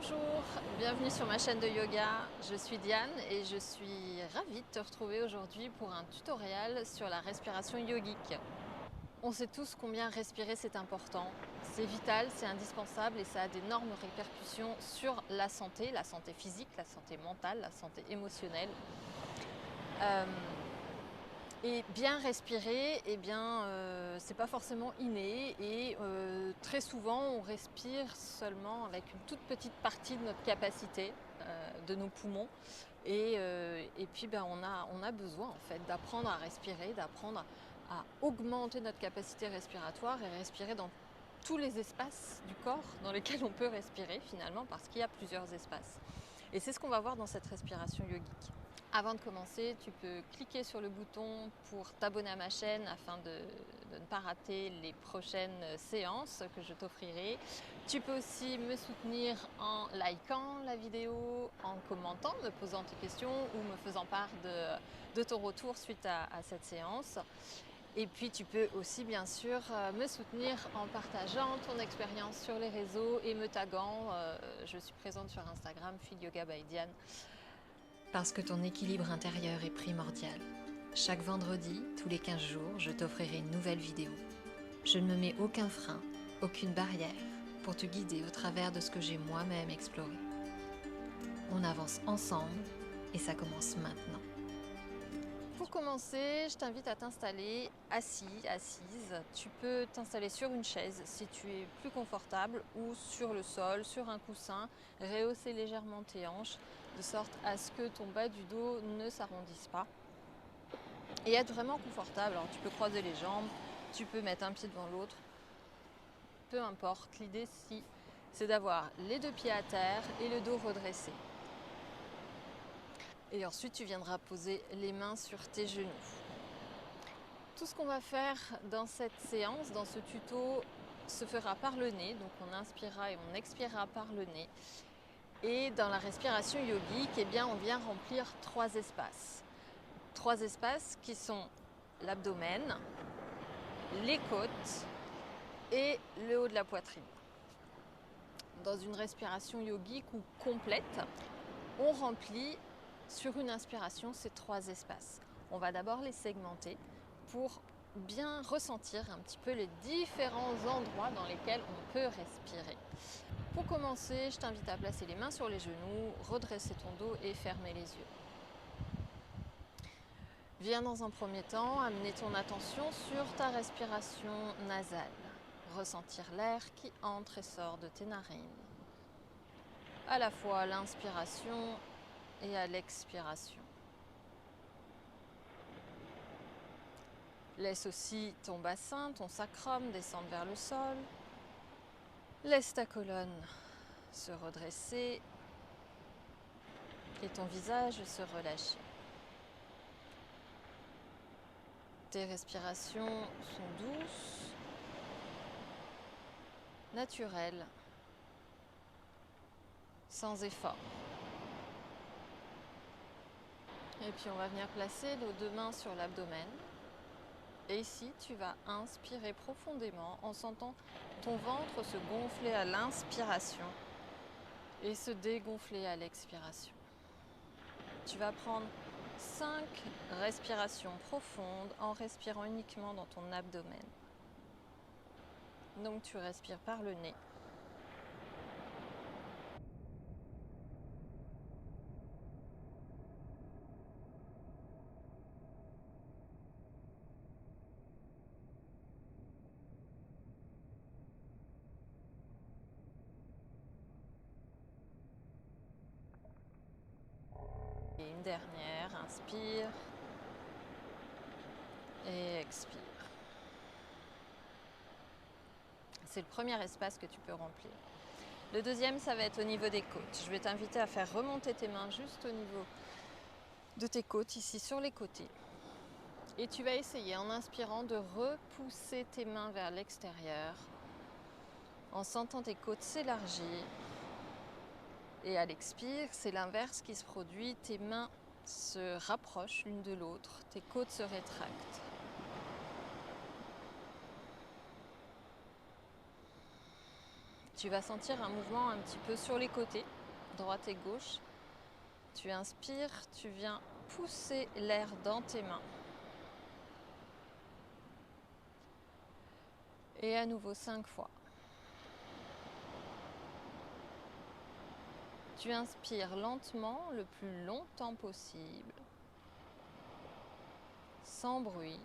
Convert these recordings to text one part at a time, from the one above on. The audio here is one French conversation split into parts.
Bonjour, bienvenue sur ma chaîne de yoga. Je suis Diane et je suis ravie de te retrouver aujourd'hui pour un tutoriel sur la respiration yogique. On sait tous combien respirer c'est important, c'est vital, c'est indispensable et ça a d'énormes répercussions sur la santé physique, la santé mentale, la santé émotionnelle. Et bien respirer, c'est pas forcément inné et très souvent on respire seulement avec une toute petite partie de notre capacité, de nos poumons et puis on a besoin en fait d'apprendre à respirer, d'apprendre à augmenter notre capacité respiratoire et respirer dans tous les espaces du corps dans lesquels on peut respirer finalement parce qu'il y a plusieurs espaces. Et c'est ce qu'on va voir dans cette respiration yogique. Avant de commencer, tu peux cliquer sur le bouton pour t'abonner à ma chaîne afin de ne pas rater les prochaines séances que je t'offrirai. Tu peux aussi me soutenir en likant la vidéo, en commentant, me posant tes questions ou me faisant part de ton retour suite à cette séance. Et puis tu peux aussi bien sûr me soutenir en partageant ton expérience sur les réseaux et me taguant. Je suis présente sur Instagram, Feel Yoga by Diane. Parce que ton équilibre intérieur est primordial. Chaque vendredi, tous les 15 jours, je t'offrirai une nouvelle vidéo. Je ne me mets aucun frein, aucune barrière pour te guider au travers de ce que j'ai moi-même exploré. On avance ensemble et ça commence maintenant. Pour commencer, je t'invite à t'installer assis, assise. Tu peux t'installer sur une chaise si tu es plus confortable ou sur le sol, sur un coussin, rehausser légèrement tes hanches de sorte à ce que ton bas du dos ne s'arrondisse pas et être vraiment confortable. Alors tu peux croiser les jambes, tu peux mettre un pied devant l'autre, peu importe. L'idée c'est d'avoir les deux pieds à terre et le dos redressé. Et ensuite tu viendras poser les mains sur tes genoux. Tout ce qu'on va faire dans cette séance, dans ce tuto, se fera par le nez. Donc on inspirera et on expirera par le nez. Et dans la respiration yogique, on vient remplir trois espaces. Trois espaces qui sont l'abdomen, les côtes et le haut de la poitrine. Dans une respiration yogique ou complète, on remplit sur une inspiration ces trois espaces. On va d'abord les segmenter pour bien ressentir un petit peu les différents endroits dans lesquels on peut respirer. Pour commencer, je t'invite à placer les mains sur les genoux, redresser ton dos et fermer les yeux. Viens dans un premier temps amener ton attention sur ta respiration nasale. Ressentir l'air qui entre et sort de tes narines. À la fois à l'inspiration et à l'expiration. Laisse aussi ton bassin, ton sacrum descendre vers le sol. Laisse ta colonne se redresser et ton visage se relâcher. Tes respirations sont douces, naturelles, sans effort. Et puis on va venir placer nos deux mains sur l'abdomen. Et ici, tu vas inspirer profondément en sentant ton ventre se gonfler à l'inspiration et se dégonfler à l'expiration. Tu vas prendre 5 respirations profondes en respirant uniquement dans ton abdomen. Donc tu respires par le nez. Et une dernière, inspire et expire. C'est le premier espace que tu peux remplir. Le deuxième, ça va être au niveau des côtes. Je vais t'inviter à faire remonter tes mains juste au niveau de tes côtes, ici sur les côtés. Et tu vas essayer en inspirant de repousser tes mains vers l'extérieur en sentant tes côtes s'élargir. Et à l'expire, c'est l'inverse qui se produit. Tes mains se rapprochent l'une de l'autre, tes côtes se rétractent. Tu vas sentir un mouvement un petit peu sur les côtés, droite et gauche. Tu inspires, tu viens pousser l'air dans tes mains. Et à nouveau 5 fois. Tu inspires lentement, le plus longtemps possible, sans bruit.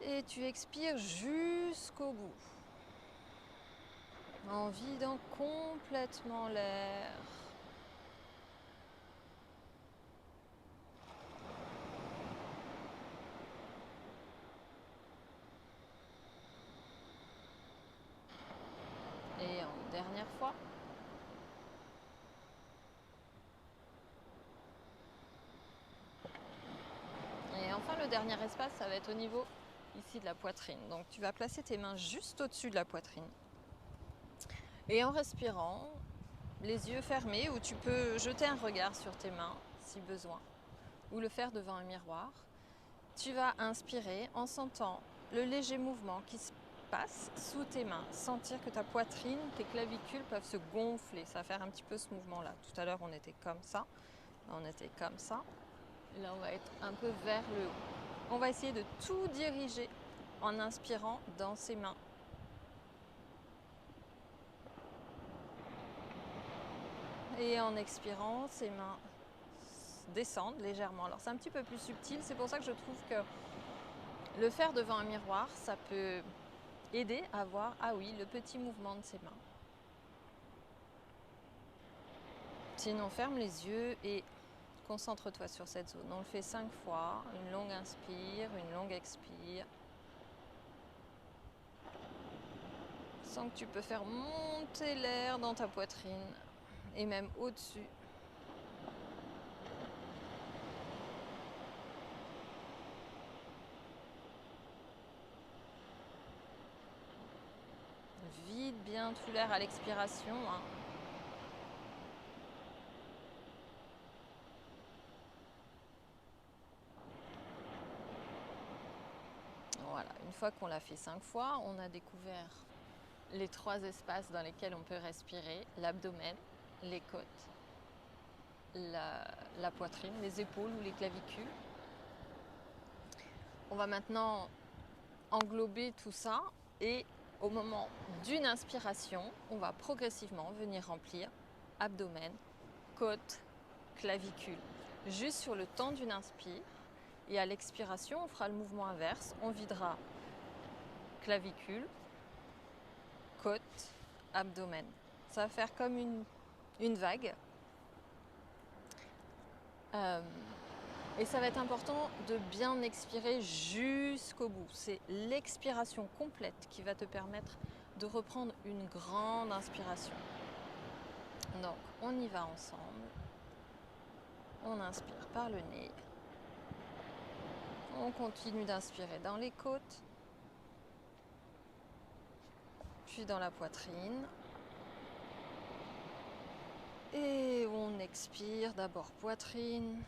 Et tu expires jusqu'au bout, en vidant complètement l'air. Et en dernière fois. Et enfin, le dernier espace, ça va être au niveau ici de la poitrine. Donc tu vas placer tes mains juste au-dessus de la poitrine. Et en respirant, les yeux fermés, ou tu peux jeter un regard sur tes mains si besoin, ou le faire devant un miroir. Tu vas inspirer en sentant le léger mouvement qui se passe sous tes mains. Sentir que ta poitrine, tes clavicules peuvent se gonfler. Ça va faire un petit peu ce mouvement-là. Tout à l'heure, on était comme ça. Là, on était comme ça. Et là, on va être un peu vers le haut. On va essayer de tout diriger en inspirant dans ses mains. Et en expirant, ses mains descendent légèrement. Alors c'est un petit peu plus subtil, c'est pour ça que je trouve que le faire devant un miroir, ça peut aider à voir, ah oui, le petit mouvement de ses mains. Sinon, ferme les yeux et concentre-toi sur cette zone. On le fait 5 fois, une longue inspire, une longue expire. Sens que tu peux faire monter l'air dans ta poitrine et même au-dessus. Vide bien tout l'air à l'expiration. Voilà, une fois qu'on l'a fait 5 fois, on a découvert les 3 espaces dans lesquels on peut respirer, l'abdomen, les côtes, la poitrine, les épaules ou les clavicules. On va maintenant englober tout ça et au moment d'une inspiration, on va progressivement venir remplir abdomen, côte, clavicule, juste sur le temps d'une inspire. Et à l'expiration, on fera le mouvement inverse, on videra clavicule, côte, abdomen. Ça va faire comme une vague. Et ça va être important de bien expirer jusqu'au bout. C'est l'expiration complète qui va te permettre de reprendre une grande inspiration. Donc, on y va ensemble. On inspire par le nez. On continue d'inspirer dans les côtes, puis dans la poitrine. Et on expire d'abord poitrine,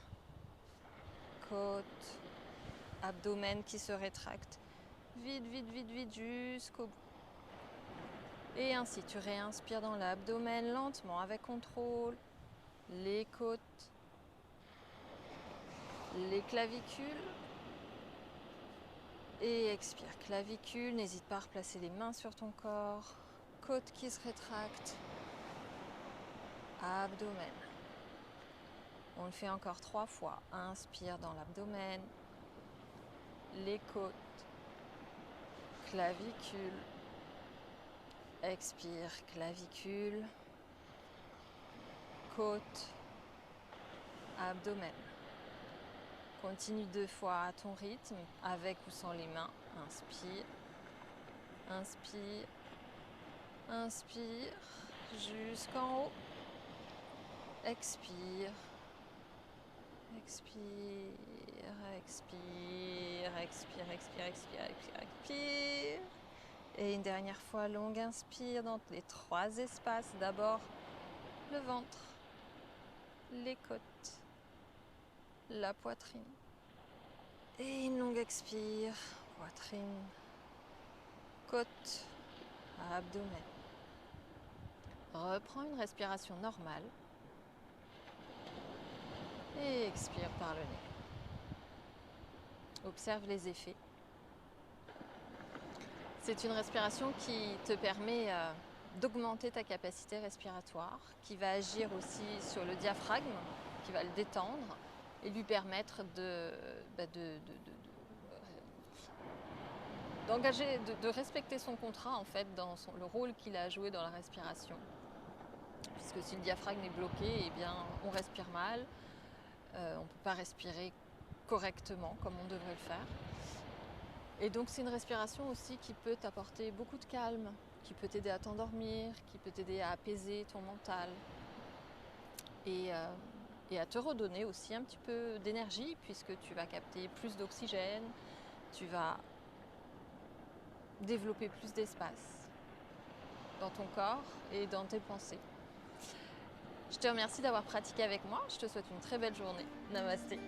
côte, abdomen qui se rétracte. Vide, vide, vide, vide jusqu'au bout. Et ainsi, tu réinspires dans l'abdomen lentement avec contrôle, les côtes, les clavicules. Et expire, clavicule, n'hésite pas à replacer les mains sur ton corps, côte qui se rétracte, abdomen. On le fait encore 3 fois. Inspire dans l'abdomen, les côtes, clavicule. Expire, clavicule, côte, abdomen. Continue 2 fois à ton rythme, avec ou sans les mains. Inspire, inspire, inspire, jusqu'en haut. Expire, expire, expire, expire, expire, expire, expire, expire. Et une dernière fois, longue inspire dans les 3 espaces. D'abord, le ventre, les côtes, la poitrine. Et une longue expire, poitrine, côte, abdomen. Reprends une respiration normale et expire par le nez. Observe les effets. C'est une respiration qui te permet d'augmenter ta capacité respiratoire, qui va agir aussi sur le diaphragme, qui va le détendre et lui permettre d'engager, de respecter son contrat en fait dans le rôle qu'il a joué dans la respiration. Puisque si le diaphragme est bloqué, eh bien, on respire mal, on ne peut pas respirer correctement comme on devrait le faire. Et donc c'est une respiration aussi qui peut t'apporter beaucoup de calme, qui peut t'aider à t'endormir, qui peut t'aider à apaiser ton mental et à te redonner aussi un petit peu d'énergie puisque tu vas capter plus d'oxygène, tu vas développer plus d'espace dans ton corps et dans tes pensées. Je te remercie d'avoir pratiqué avec moi, je te souhaite une très belle journée. Namasté.